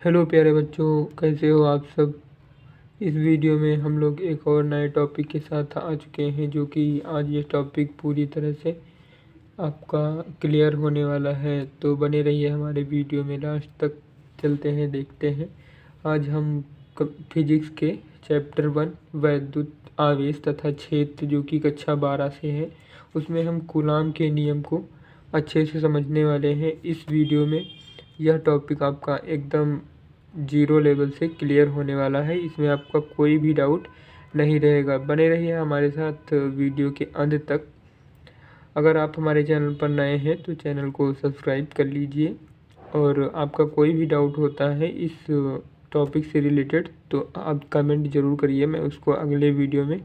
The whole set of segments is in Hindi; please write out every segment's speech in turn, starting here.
हेलो प्यारे बच्चों, कैसे हो आप सब। इस वीडियो में हम लोग एक और नए टॉपिक के साथ आ चुके हैं, जो कि आज ये टॉपिक पूरी तरह से आपका क्लियर होने वाला है। तो बने रहिए हमारे वीडियो में, लास्ट तक चलते हैं, देखते हैं। आज हम फिजिक्स के चैप्टर 1 वैद्युत आवेश तथा क्षेत्र, जो कि कक्षा 12 से है, उसमें हम कूलाम के नियम को अच्छे से समझने वाले हैं इस वीडियो में। यह टॉपिक आपका एकदम जीरो लेवल से क्लियर होने वाला है, इसमें आपका कोई भी डाउट नहीं रहेगा। बने रहिए हमारे साथ वीडियो के अंत तक। अगर आप हमारे चैनल पर नए हैं तो चैनल को सब्सक्राइब कर लीजिए, और आपका कोई भी डाउट होता है इस टॉपिक से रिलेटेड तो आप कमेंट ज़रूर करिए, मैं उसको अगले वीडियो में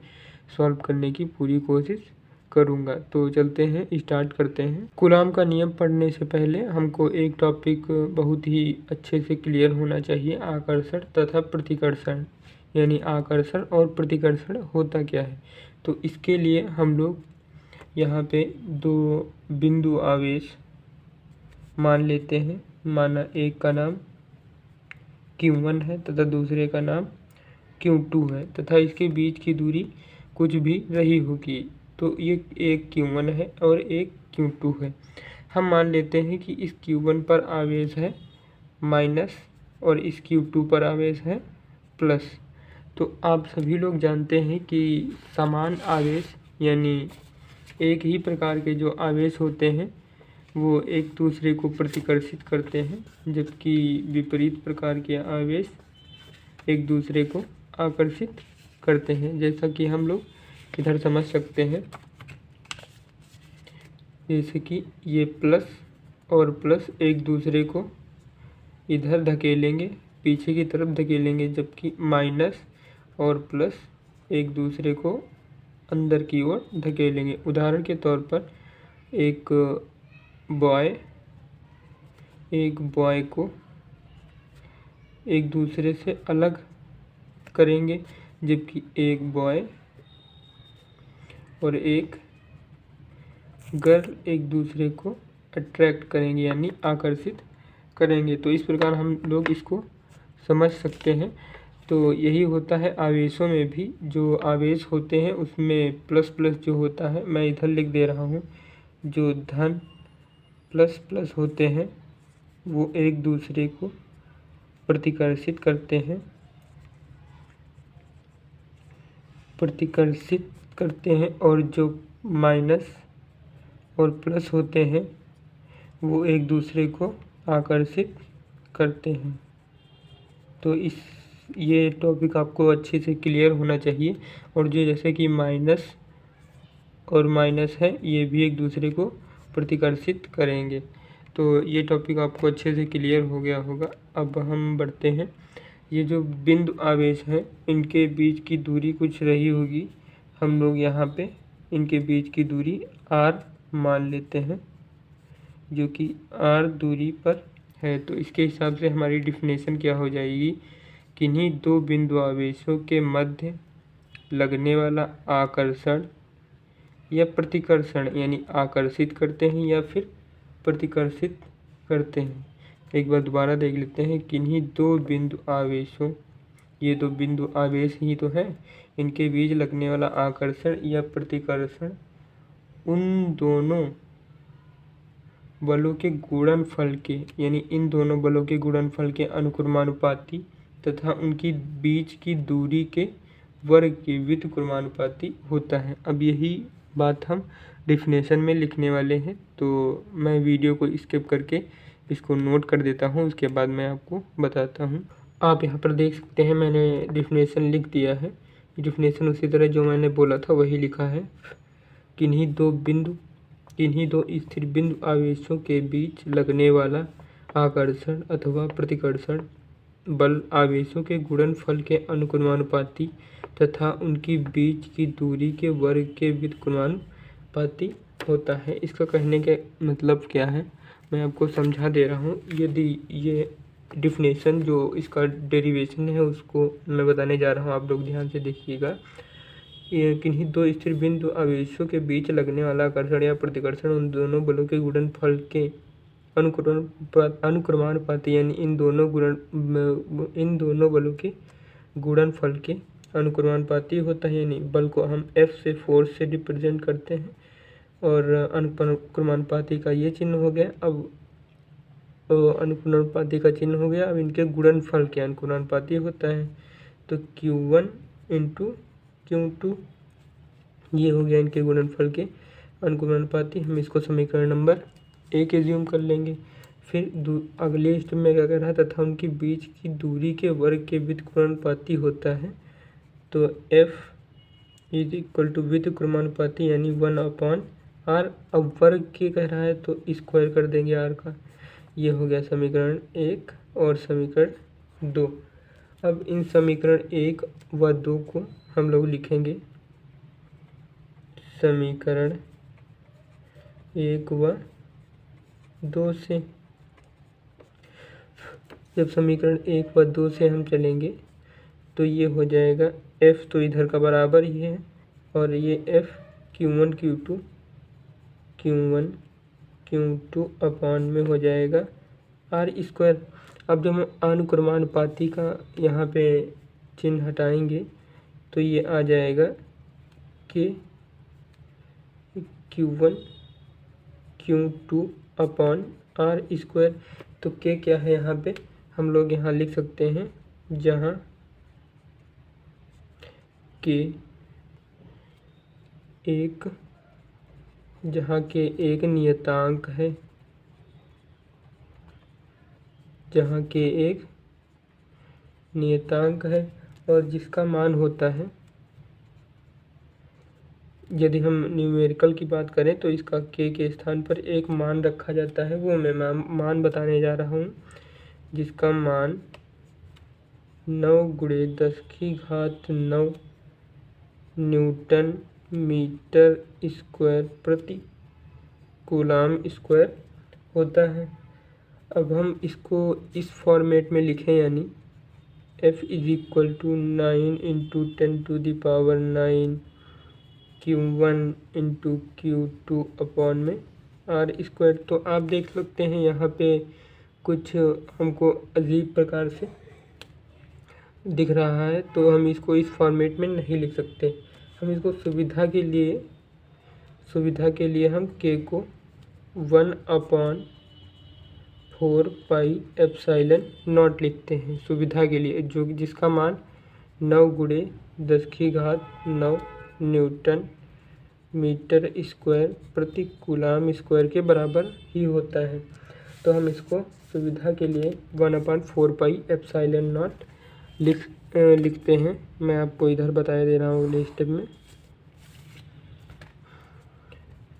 सॉल्व करने की पूरी कोशिश करूँगा। तो चलते हैं, स्टार्ट करते हैं। कूलाम का नियम पढ़ने से पहले हमको एक टॉपिक बहुत ही अच्छे से क्लियर होना चाहिए, आकर्षण तथा प्रतिकर्षण। यानी आकर्षण और प्रतिकर्षण होता क्या है। तो इसके लिए हम लोग यहाँ पे दो बिंदु आवेश मान लेते हैं। माना एक का नाम Q1 है तथा दूसरे का नाम Q2 है, तथा इसके बीच की दूरी कुछ भी रही होगी। तो ये एक Q1 है और एक Q2 है। हम मान लेते हैं कि इस Q1 पर आवेश है माइनस और इस Q2 पर आवेश है प्लस। तो आप सभी लोग जानते हैं कि समान आवेश यानी एक ही प्रकार के जो आवेश होते हैं वो एक दूसरे को प्रतिकर्षित करते हैं, जबकि विपरीत प्रकार के आवेश एक दूसरे को आकर्षित करते हैं। जैसा कि हम लोग इधर समझ सकते हैं, जैसे कि ये प्लस और प्लस एक दूसरे को इधर धकेलेंगे, पीछे की तरफ धकेलेंगे, जबकि माइनस और प्लस एक दूसरे को अंदर की ओर धकेलेंगे। उदाहरण के तौर पर एक बॉय को एक दूसरे से अलग करेंगे, जबकि एक बॉय और एक गर्ल एक दूसरे को अट्रैक्ट करेंगे यानी आकर्षित करेंगे। तो इस प्रकार हम लोग इसको समझ सकते हैं। तो यही होता है आवेशों में भी। जो आवेश होते हैं उसमें प्लस प्लस जो होता है, मैं इधर लिख दे रहा हूँ, जो धन प्लस प्लस होते हैं वो एक दूसरे को प्रतिकर्षित करते हैं और जो माइनस और प्लस होते हैं वो एक दूसरे को आकर्षित करते हैं। तो ये टॉपिक आपको अच्छे से क्लियर होना चाहिए। और जो जैसे कि माइनस और माइनस है, ये भी एक दूसरे को प्रतिकर्षित करेंगे। तो ये टॉपिक आपको अच्छे से क्लियर हो गया होगा। अब हम बढ़ते हैं। ये जो बिंदु आवेश हैं इनके बीच की दूरी कुछ रही होगी, हम लोग यहाँ पे इनके बीच की दूरी r मान लेते हैं, जो कि r दूरी पर है। तो इसके हिसाब से हमारी डिफिनेशन क्या हो जाएगी, किन्हीं दो बिंदु आवेशों के मध्य लगने वाला आकर्षण या प्रतिकर्षण, यानी आकर्षित करते हैं या फिर प्रतिकर्षित करते हैं। एक बार दोबारा देख लेते हैं, किन्हीं दो बिंदु आवेशों, ये दो बिंदु आवेश ही तो हैं, इनके बीच लगने वाला आकर्षण या प्रतिकर्षण उन दोनों बलों के गुणनफल के, यानी इन दोनों बलों के गुणनफल के अनुक्रमानुपाती तथा उनकी बीच की दूरी के वर्ग के व्युत्क्रमानुपाती होता है। अब यही बात हम डिफिनेशन में लिखने वाले हैं, तो मैं वीडियो को स्किप करके इसको नोट कर देता हूँ, उसके बाद मैं आपको बताता हूँ। आप यहाँ पर देख सकते हैं मैंने डिफिनेशन लिख दिया है। डिफिनेशन उसी तरह जो मैंने बोला था वही लिखा है। किन्हीं दो स्थिर बिंदु आवेशों के बीच लगने वाला आकर्षण अथवा प्रतिकर्षण बल आवेशों के गुणनफल के अनुक्रमानुपाती तथा उनकी बीच की दूरी के वर्ग के व्युत्क्रमानुपाती होता है। इसका कहने का मतलब क्या है मैं आपको समझा दे रहा हूँ। यदि ये डिफिनेशन जो इसका डेरिवेशन है उसको मैं बताने जा रहा हूँ, आप लोग ध्यान से देखिएगा। ये किन्हीं दो स्थिर बिंदु आवेशों के बीच लगने वाला आकर्षण या प्रतिकर्षण उन दोनों बलों के गुणनफल के अनुक्रमानुपाती यानी इन दोनों बलों के गुणनफल के अनुक्रमानुपाती होता है। यानी बल को हम F से फोर्स से रिप्रेजेंट करते हैं और अनुक्रमानुपाती का ये चिन्ह हो गया। अब अनुक्रमानुपाती का चिन्ह हो गया, अब इनके गुणनफल के अनुक्रमानुपाती होता है। तो Q1 इंटू Q2 ये हो गया इनके गुणनफल के अनुक्रमानुपाती। हम इसको समीकरण नंबर 1 एज्यूम कर लेंगे। फिर अगले स्टेप में क्या कर रहा है, तथा उनके बीच की दूरी के वर्ग के व्युत्क्रमानुपाती होता है। तो F इज इक्वल टू व्युत्क्रमानुपाती यानी 1/r। अब वर्ग के कह रहा है तो स्क्वायर कर देंगे r का। ये हो गया समीकरण 1 और समीकरण 2। अब इन समीकरण 1 व 2 को हम लोग लिखेंगे समीकरण 1 व 2 से। जब समीकरण 1 व 2 से हम चलेंगे तो ये हो जाएगा F तो इधर का बराबर ही है और ये F Q1 Q2 अपॉन में हो जाएगा r²। अब जब हम अनुक्रमानुपाती का यहाँ पे चिन्ह हटाएंगे तो ये आ जाएगा कि Q1 Q2 अपॉन r²। तो के क्या है यहाँ पे हम लोग यहाँ लिख सकते हैं, जहाँ के एक नियतांक है, और जिसका मान होता है, यदि हम न्यूमेरिकल की बात करें तो इसका के स्थान पर एक मान रखा जाता है। वो मैं मान बताने जा रहा हूँ, जिसका मान 9 × 10⁹ न्यूटन मीटर स्क्वायर प्रति कूलाम स्क्वायर होता है। अब हम इसको इस फॉर्मेट में लिखें, यानी F is equal to 9 × 10⁹ Q1 × Q2 upon में r²। तो आप देख सकते हैं यहाँ पे कुछ हमको अजीब प्रकार से दिख रहा है, तो हम इसको इस फॉर्मेट में नहीं लिख सकते। हम इसको सुविधा के लिए हम k को 1/4πε0 लिखते हैं सुविधा के लिए, जिसका मान 9 × 10⁹ न्यूटन मीटर स्क्वायर प्रति कूलाम स्क्वायर के बराबर ही होता है। तो हम इसको सुविधा के लिए 1/4πε0 लिखते हैं। मैं आपको इधर बताया दे रहा हूँ अगले स्टेप में।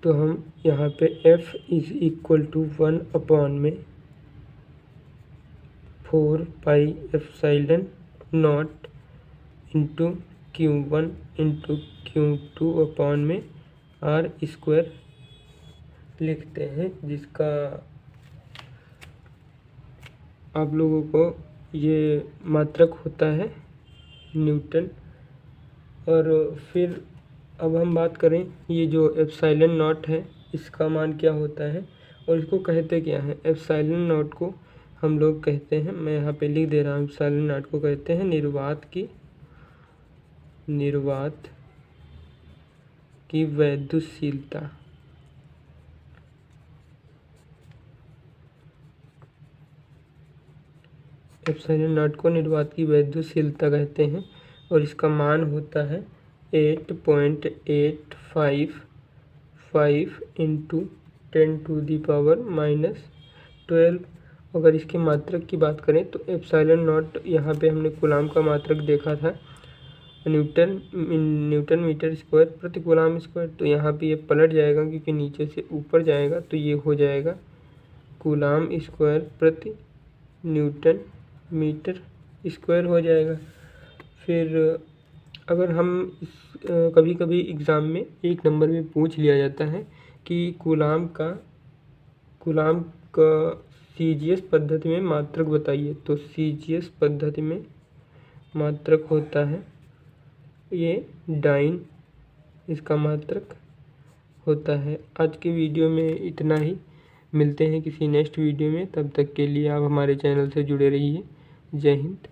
तो हम यहाँ पे F is equal to 1/4πε0 into Q1 into Q2 upon में r² लिखते हैं, जिसका आप लोगों को ये मात्रक होता है न्यूटन। और फिर अब हम बात करें, ये जो ε0 है इसका मान क्या होता है और इसको कहते क्या है। ε0 को हम लोग कहते हैं, मैं यहाँ पे लिख दे रहा हूँ, ε0 को कहते हैं निर्वात की वैद्युतशीलता। ε0 को निर्वात की वैद्युतशीलता कहते हैं और इसका मान होता है 8.855 × 10⁻⁻12। अगर इसके मात्रक की बात करें तो ε0 यहाँ पे हमने कूलाम का मात्रक देखा था, न्यूटन मीटर स्क्वायर प्रति कूलाम स्क्वायर। तो यहाँ पे ये पलट जाएगा क्योंकि नीचे से ऊपर जाएगा, तो ये हो जाएगा कूलाम स्क्वायर प्रति न्यूटन मीटर स्क्वायर हो जाएगा। फिर अगर हम कभी कभी एग्ज़ाम में 1 नंबर में पूछ लिया जाता है कि कूलाम का CGS पद्धति में मात्रक बताइए, तो CGS पद्धति में मात्रक होता है ये डाइन, इसका मात्रक होता है। आज के वीडियो में इतना ही। मिलते हैं किसी नेक्स्ट वीडियो में, तब तक के लिए आप हमारे चैनल से जुड़े रहिए। जय हिंद।